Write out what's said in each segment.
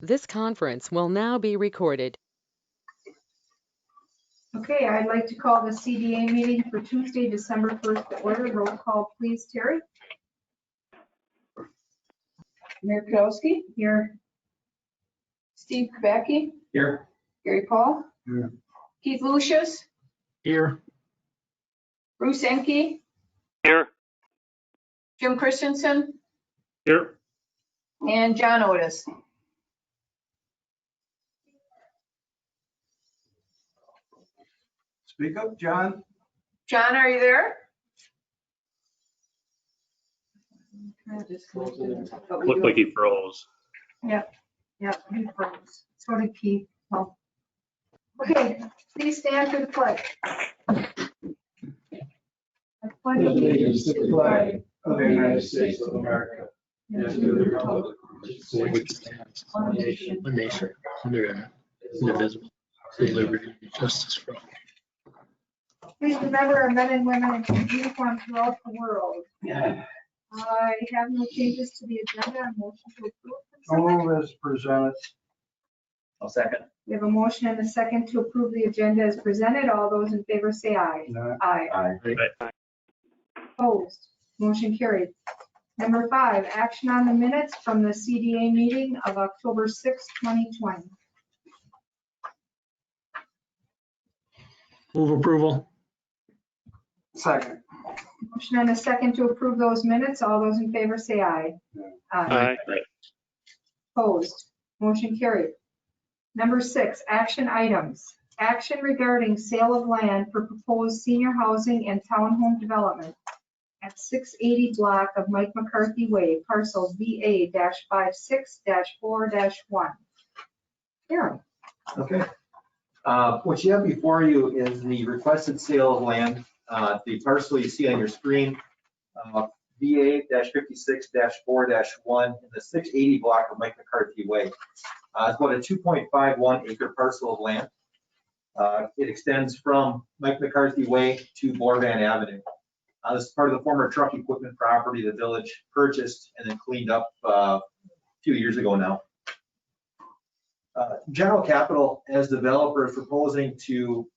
This conference will now be recorded. Okay, I'd like to call the CDA meeting for Tuesday, December 1st to order. Roll call, please, Terry. Mayor Kowski, Here. Steve Kubacki, Here. Gary Paul, Here. Keith Lucius, Here. Bruce Enke, Here. Jim Christensen, Here. and John Otis. Speak up, John. John, are you there? Looked like he froze. Yeah, he froze. So did Keith. Oh. Okay, please stand for the pledge. I pledge Allegiance to the flag of the United States of America and to the republic which stands one nation, under God, indivisible, with liberty and justice for all. Please remember our men and women in uniform throughout the world. Yeah. I have no changes to the agenda. A motion to approve. Move as presented. I'll second. We have a motion and a second to approve the agenda as presented. All those in favor say aye. Aye. Aye. Opposed? Motion carried. Number 5, action on the minutes from the CDA meeting of October 6, 2020. Move approval. Second. Motion and a second to approve those minutes. All those in favor say aye. Aye. Opposed? Motion carried. Number 6, action items. Action regarding sale of land for proposed senior housing and townhome development at 680 block of Mike McCarthy Way, parcel VA-56-4-1. Karen. Okay. What you have before you is the requested sale of land. The parcel you see on your screen, VA-56-4-1 in the 680 block of Mike McCarthy Way. It's about a 2.51 acre parcel of land. It extends from Mike McCarthy Way to Borvan Avenue. This is part of the former truck equipment property the village purchased and then cleaned up a few years ago now. General Capital, as developer, is proposing to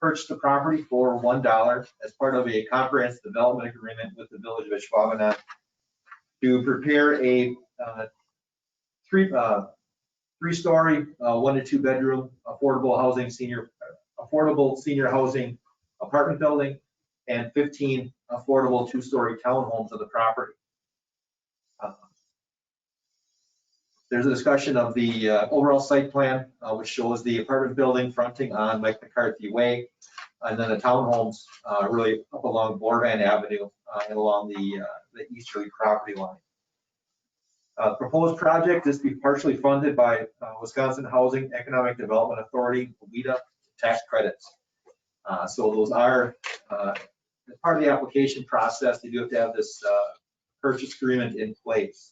purchase the property for $1 as part of a comprehensive development agreement with the village of Ashwaubenon to prepare a three-story, 1 to 2 bedroom affordable senior housing apartment building and 15 affordable 2-story townhomes on the property. There's a discussion of the overall site plan, which shows the apartment building fronting on Mike McCarthy Way, and then the townhomes really up along Borvan Avenue and along the easterly property line. Proposed project is to be partially funded by Wisconsin Housing Economic Development Authority, WHEDA, tax credits. So those are as part of the application process. They do have to have this purchase agreement in place.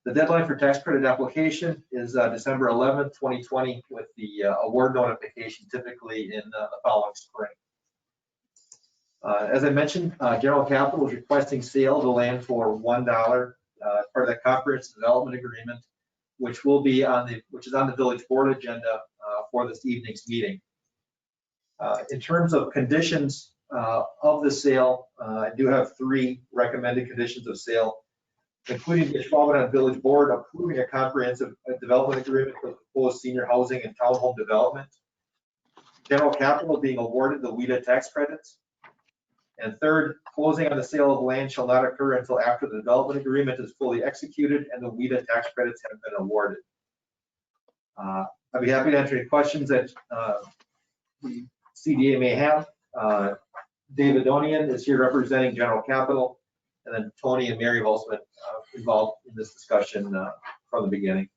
The deadline for tax credit application is December 11th, 2020, with the award notification typically in the following spring. As I mentioned, General Capital is requesting sale of the land for $1 part of the comprehensive development agreement, which is on the village board agenda for this evening's meeting. In terms of conditions of the sale, I do have 3 recommended conditions of sale, including the Ashwaubenon Village Board approving a comprehensive development agreement for the proposed senior housing and townhome development, General Capital being awarded the WHEDA tax credits, and third, closing on the sale of land shall not occur until after the development agreement is fully executed and the WHEDA tax credits have been awarded. I'd be happy to answer any questions that the CDA may have. David Donian is here representing General Capital, and then Tony and Mary have also been involved in this discussion from the beginning.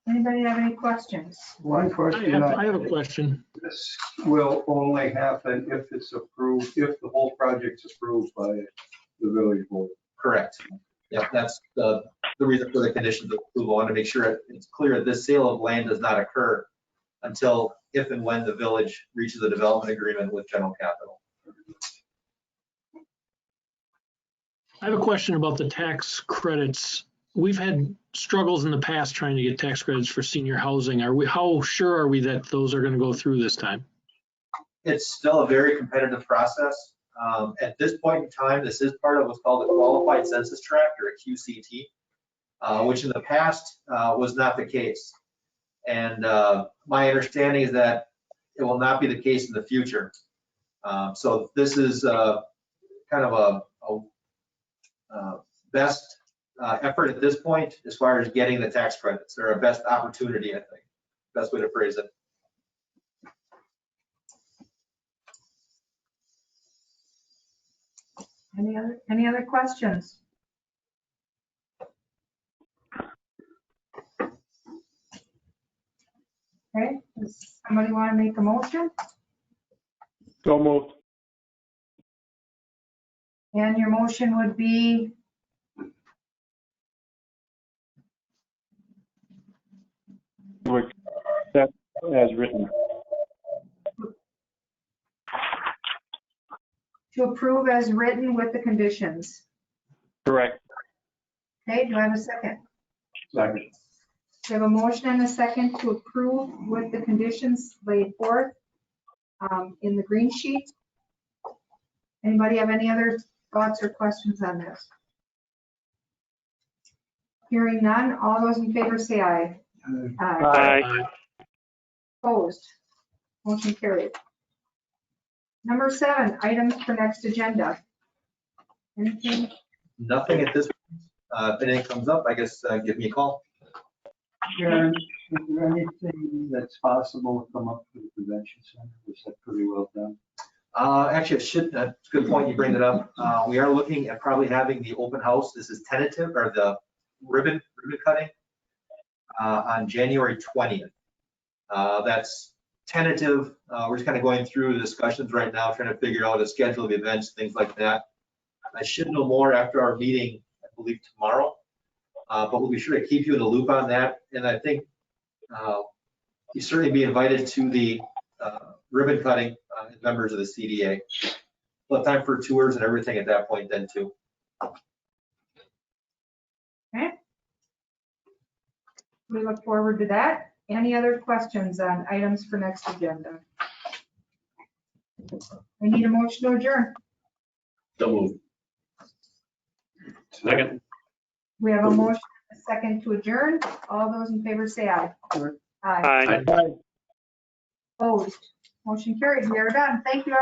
Anybody have any questions? One question. I have a question. This will only happen if it's approved, if the whole project's approved by the village board. Correct. Yep, that's the reason for the conditions of approval. I want to make sure it's clear that this sale of land does not occur until if and when the village reaches a development agreement with General Capital. I have a question about the tax credits. We've had struggles in the past trying to get tax credits for senior housing. How sure are we that those are going to go through this time? It's still a very competitive process. At this point in time, this is part of what's called a Qualified Census Tract, or a QCT, which in the past was not the case. And my understanding is that it will not be the case in the future. So this is kind of a best effort at this point as far as getting the tax credits, or a best opportunity, I think. Best way to phrase it. Any other questions? Okay, does somebody want to make a motion? So moved. And your motion would be, That as written. to approve as written with the conditions. Correct. Okay, do I have a second? Second. We have a motion and a second to approve with the conditions laid forth in the green sheet. Anybody have any other thoughts or questions on this? Hearing none, all those in favor say aye. Aye. Opposed? Motion carried. Number 7, items for next agenda. Anything? Nothing at this point. If anything comes up, I guess give me a call. Sharon, is there anything that's possible to come up for the convention center? Was that pretty well done? Actually, it should, it's a good point you bring it up. We are looking at probably having the open house. This is tentative, or the ribbon cutting on January 20th. That's tentative. We're just kind of going through the discussions right now, trying to figure out a schedule of events, things like that. I should know more after our meeting, I believe tomorrow, but we'll be sure to keep you in the loop on that. And I think you certainly be invited to the ribbon cutting as members of the CDA. We'll have time for tours and everything at that point then too. Okay. We look forward to that. Any other questions on items for next agenda? We need a motion to adjourn. So moved. Second. We have a motion, and a second to adjourn. All those in favor say aye. Aye. Aye. Opposed? Motion carried. We are done. Thank you, everyone.